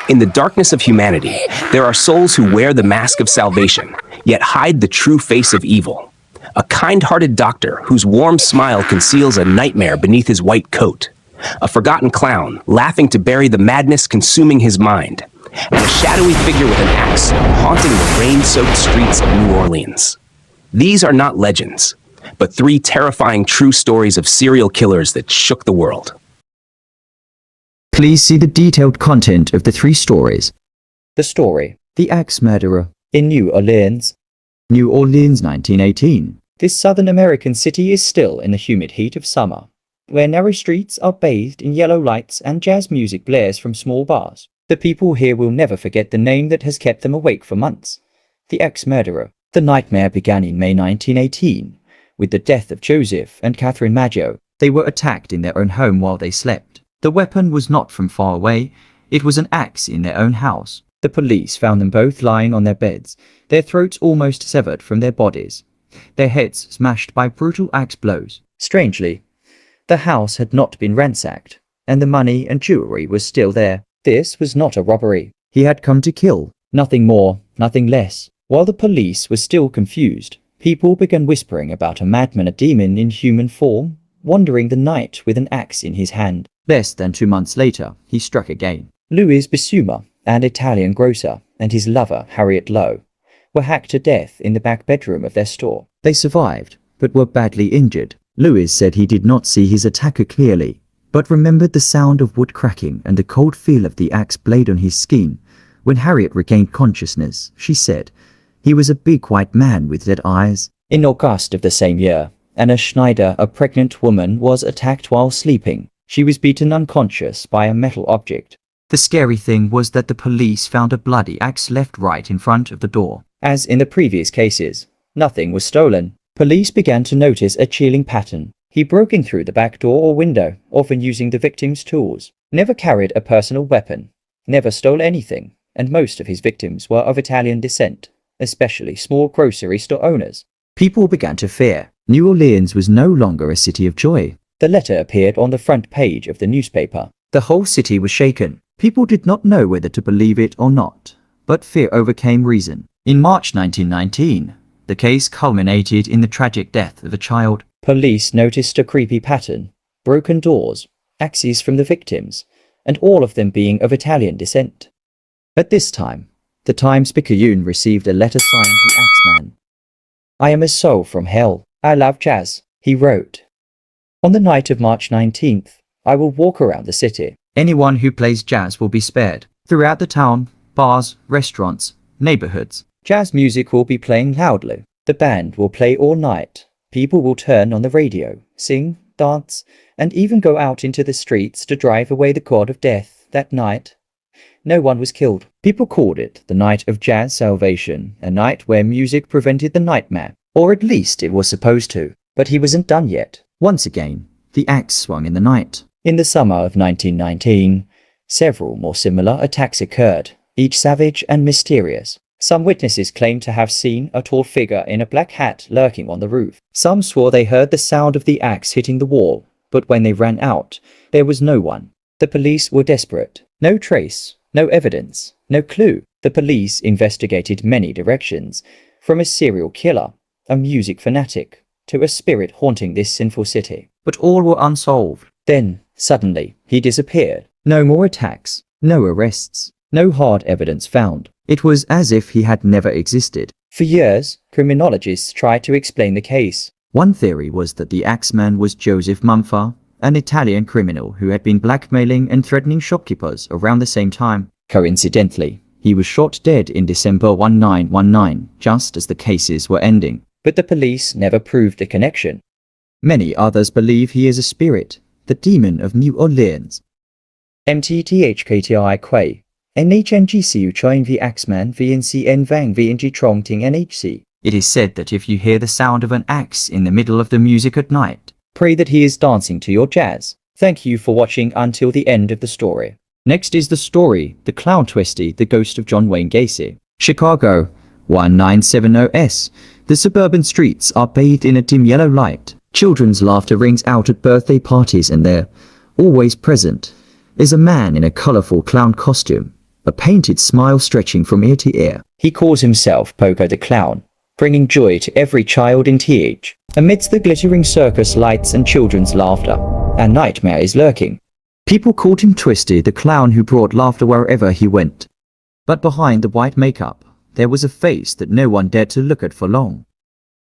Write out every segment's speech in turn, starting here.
In the darkness of humanity, there are souls who wear the mask of salvation, yet hide the true face of evil. A kind-hearted doctor whose warm smile conceals a nightmare beneath his white coat. A forgotten clown laughing to bury the madness consuming his mind. And a shadowy figure with an axe haunting the rain-soaked streets of New Orleans. These are not legends, but 3 terrifying true stories of serial killers that shook the world. Please see the detailed content of the 3 stories. The story: The Axe Murderer. in New Orleans. New Orleans, 1918. This southern American city is still in the humid heat of summer, where narrow streets are bathed in yellow lights and jazz music blares from small bars. The people here will never forget the name that has kept them awake for months: the Axe Murderer. The nightmare began in May 1918, with the death of Joseph and Catherine Maggio. They were attacked in their own home while they slept. The weapon was not from far away, it was an axe in their own house. The police found them both lying on their beds, their throats almost severed from their bodies, their heads smashed by brutal axe blows. Strangely, the house had not been ransacked, and the money and jewelry was still there. This was not a robbery. He had come to kill. Nothing more, nothing less. While the police were still confused, people began whispering about a madman, a demon in human form, wandering the night with an axe in his hand. Less than 2 months later, he struck again. Louis Bisuma, an Italian grocer, and his lover, Harriet Lowe, were hacked to death in the back bedroom of their store. They survived, but were badly injured. Louis said he did not see his attacker clearly, but remembered the sound of wood cracking and the cold feel of the axe blade on his skin. When Harriet regained consciousness, she said, he was a big white man with red eyes. In August of the same year, Anna Schneider, a pregnant woman, was attacked while sleeping. She was beaten unconscious by a metal object. The scary thing was that the police found a bloody axe left right in front of the door. As in the previous cases, nothing was stolen. Police began to notice a chilling pattern. He broke in through the back door or window, often using the victim's tools. Never carried a personal weapon, never stole anything, and most of his victims were of Italian descent, especially small grocery store owners. People began to fear. New Orleans was no longer a city of joy. The letter appeared on the front page of the newspaper. The whole city was shaken. People did not know whether to believe it or not, but fear overcame reason. In March 1919, the case culminated in the tragic death of a child. Police noticed a creepy pattern: broken doors, axes from the victims, and all of them being of Italian descent. At this time, the Times-Picayune received a letter signed the Axeman. "I am a soul from hell. I love jazz," he wrote. "On the night of March 19th, I will walk around the city. Anyone who plays jazz will be spared. Throughout the town, bars, restaurants, neighborhoods, Jazz music will be playing loudly. The band will play all night. People will turn on the radio, sing, dance, and even go out into the streets to drive away the god of death that night." No one was killed. People called it the night of jazz salvation, a night where music prevented the nightmare. Or at least it was supposed to. But he wasn't done yet. Once again, the axe swung in the night. In the summer of 1919, several more similar attacks occurred, each savage and mysterious. Some witnesses claimed to have seen a tall figure in a black hat lurking on the roof. Some swore they heard the sound of the axe hitting the wall, but when they ran out, there was no one. The police were desperate. No trace, no evidence, no clue. The police investigated many directions, from a serial killer, a music fanatic, to a spirit haunting this sinful city. But all were unsolved. Then, suddenly, he disappeared. No more attacks, no arrests, no hard evidence found. It was as if he had never existed. For years, criminologists tried to explain the case. One theory was that the Axeman was Joseph Mumford, an Italian criminal who had been blackmailing and threatening shopkeepers around the same time. Coincidentally, he was shot dead in December 1919, just as the cases were ending. But the police never proved the connection. Many others believe he is a spirit, the demon of New Orleans. MTTHKTI Quay. NHNGCU Choin V Axeman VNCN Vang VNG Trong Ting NHC. It is said that if you hear the sound of an axe in the middle of the music at night, pray that he is dancing to your jazz. Thank you for watching until the end of the story. Next is the story, The Clown Twisty, the Ghost of John Wayne Gacy. Chicago, 1970S. The suburban streets are bathed in a dim yellow light. Children's laughter rings out at birthday parties, and there, always present, is a man in a colorful clown costume. a painted smile stretching from ear to ear. He calls himself Poco the Clown, bringing joy to every child in TH. Amidst the glittering circus lights and children's laughter, a nightmare is lurking. People called him Twisty, the clown who brought laughter wherever he went. But behind the white makeup, there was a face that no one dared to look at for long.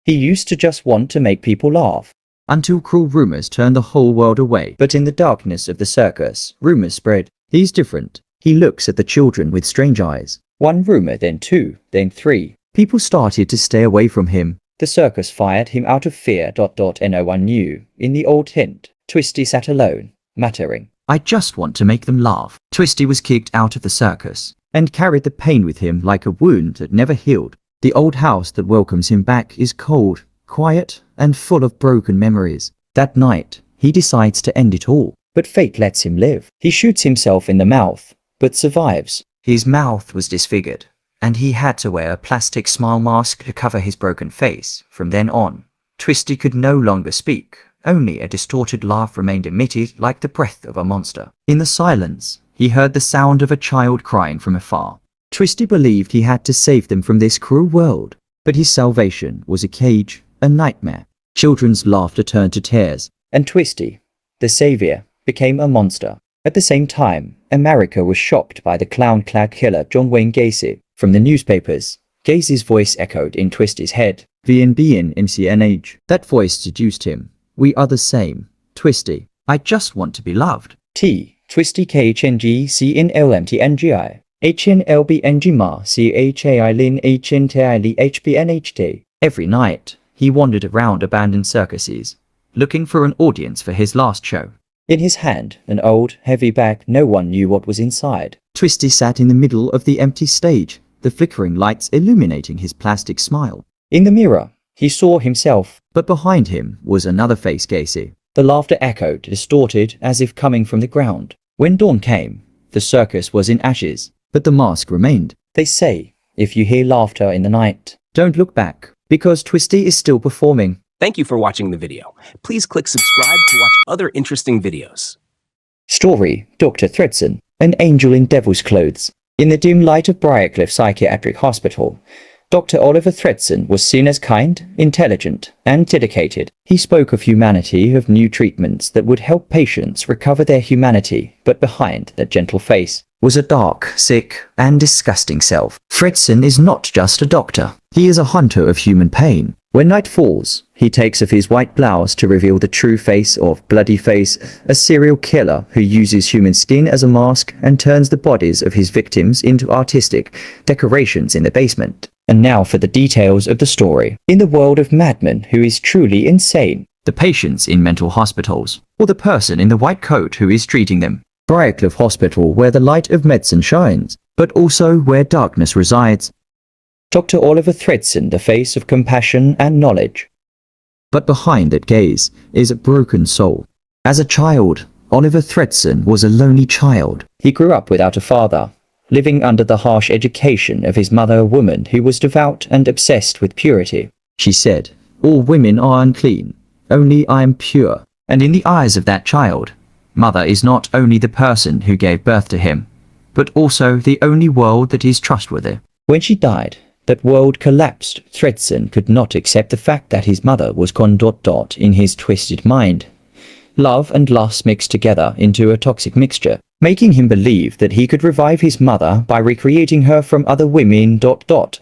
He used to just want to make people laugh. Until cruel rumors turned the whole world away. But in the darkness of the circus, rumors spread. He's different. He looks at the children with strange eyes. One rumor, then two, then three. People started to stay away from him. The circus fired him out of fear. No one knew. In the old tent, Twisty sat alone, muttering, I just want to make them laugh. Twisty was kicked out of the circus and carried the pain with him like a wound that never healed. The old house that welcomes him back is cold, quiet, and full of broken memories. That night, he decides to end it all. But fate lets him live. He shoots himself in the mouth, but survives. His mouth was disfigured, and he had to wear a plastic smile mask to cover his broken face. From then on, Twisty could no longer speak. Only a distorted laugh remained emitted like the breath of a monster. In the silence, he heard the sound of a child crying from afar. Twisty believed he had to save them from this cruel world, but his salvation was a cage, a nightmare. Children's laughter turned to tears. And Twisty, the savior, became a monster. At the same time, America was shocked by the clown-clad killer John Wayne Gacy. From the newspapers, Gacy's voice echoed in Twisty's head. VNBN MCNH. That voice seduced him. We are the same. Twisty. I just want to be loved. Twisty KHNG CNLMTNGI HNLBNG Ma CHAI Lin HNTI HBNHT. Every night, he wandered around abandoned circuses, looking for an audience for his last show. In his hand, an old, heavy bag. No one knew what was inside. Twisty sat in the middle of the empty stage, the flickering lights illuminating his plastic smile. In the mirror, he saw himself. But behind him was another face, Gacy. The laughter echoed, distorted, as if coming from the ground. When dawn came, the circus was in ashes. But the mask remained. They say, if you hear laughter in the night, don't look back, because Twisty is still performing. Thank you for watching the video. Please click subscribe to watch other interesting videos. Story, Dr. Thredson, an angel in devil's clothes. In the dim light of Briarcliff Psychiatric Hospital, Dr. Oliver Thredson was seen as kind, intelligent, and dedicated. He spoke of humanity, of new treatments that would help patients recover their humanity, but behind that gentle face was a dark, sick, and disgusting self. Thredson is not just a doctor. He is a hunter of human pain. When night falls, he takes off his white blouse to reveal the true face of Bloody Face, a serial killer who uses human skin as a mask and turns the bodies of his victims into artistic decorations in the basement. And now for the details of the story. In the world of madmen who is truly insane, the patients in mental hospitals, or the person in the white coat who is treating them. Briarcliff Hospital, where the light of medicine shines, but also where darkness resides. Dr. Oliver Thredson, the face of compassion and knowledge. But behind that gaze is a broken soul. As a child, Oliver Thredson was a lonely child. He grew up without a father, living under the harsh education of his mother, a woman who was devout and obsessed with purity. She said, all women are unclean, only I am pure. And in the eyes of that child, mother is not only the person who gave birth to him, but also the only world that is trustworthy. When she died, that world collapsed. Thredson could not accept the fact that his mother was gone. In his twisted mind, love and lust mixed together into a toxic mixture, making him believe that he could revive his mother by recreating her from other women.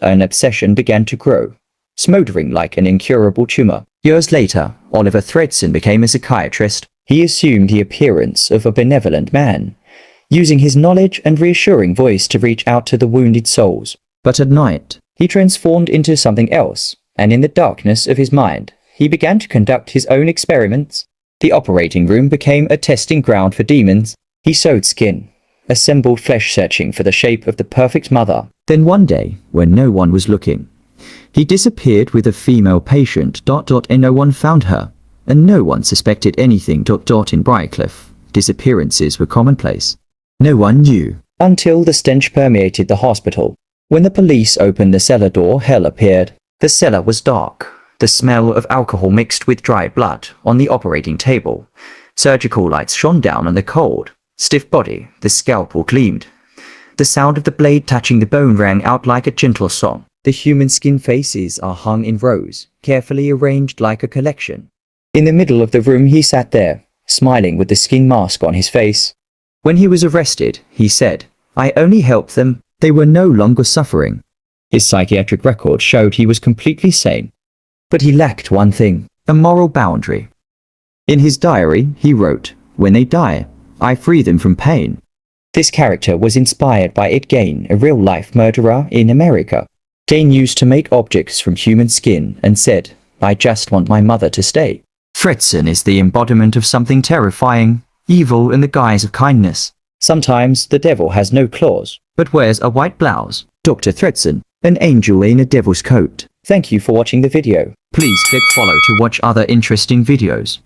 An obsession began to grow, smoldering like an incurable tumor. Years later, Oliver Thredson became a psychiatrist. He assumed the appearance of a benevolent man, using his knowledge and reassuring voice to reach out to the wounded souls. But at night, he transformed into something else, and in the darkness of his mind, he began to conduct his own experiments. The operating room became a testing ground for demons. He sewed skin, assembled flesh, searching for the shape of the perfect mother. Then one day, when no one was looking, he disappeared with a female patient. And no one found her, and no one suspected anything. In Briarcliff, disappearances were commonplace. No one knew. Until the stench permeated the hospital. When the police opened the cellar door, hell appeared. The cellar was dark. The smell of alcohol mixed with dried blood on the operating table. Surgical lights shone down on the cold, stiff body. The scalpel gleamed. The sound of the blade touching the bone rang out like a gentle song. The human skin faces are hung in rows, carefully arranged like a collection. In the middle of the room he sat there, smiling with the skin mask on his face. When he was arrested, he said, "I only helped them. They were no longer suffering." His psychiatric record showed he was completely sane. But he lacked one thing, a moral boundary. In his diary, he wrote, "When they die, I free them from pain." This character was inspired by Ed Gein, a real-life murderer in America. Gein used to make objects from human skin and said, "I just want my mother to stay." Thredson is the embodiment of something terrifying, evil in the guise of kindness. Sometimes the devil has no claws, but wears a white blouse. Dr. Thredson, an angel in a devil's coat. Thank you for watching the video. Please click follow to watch other interesting videos.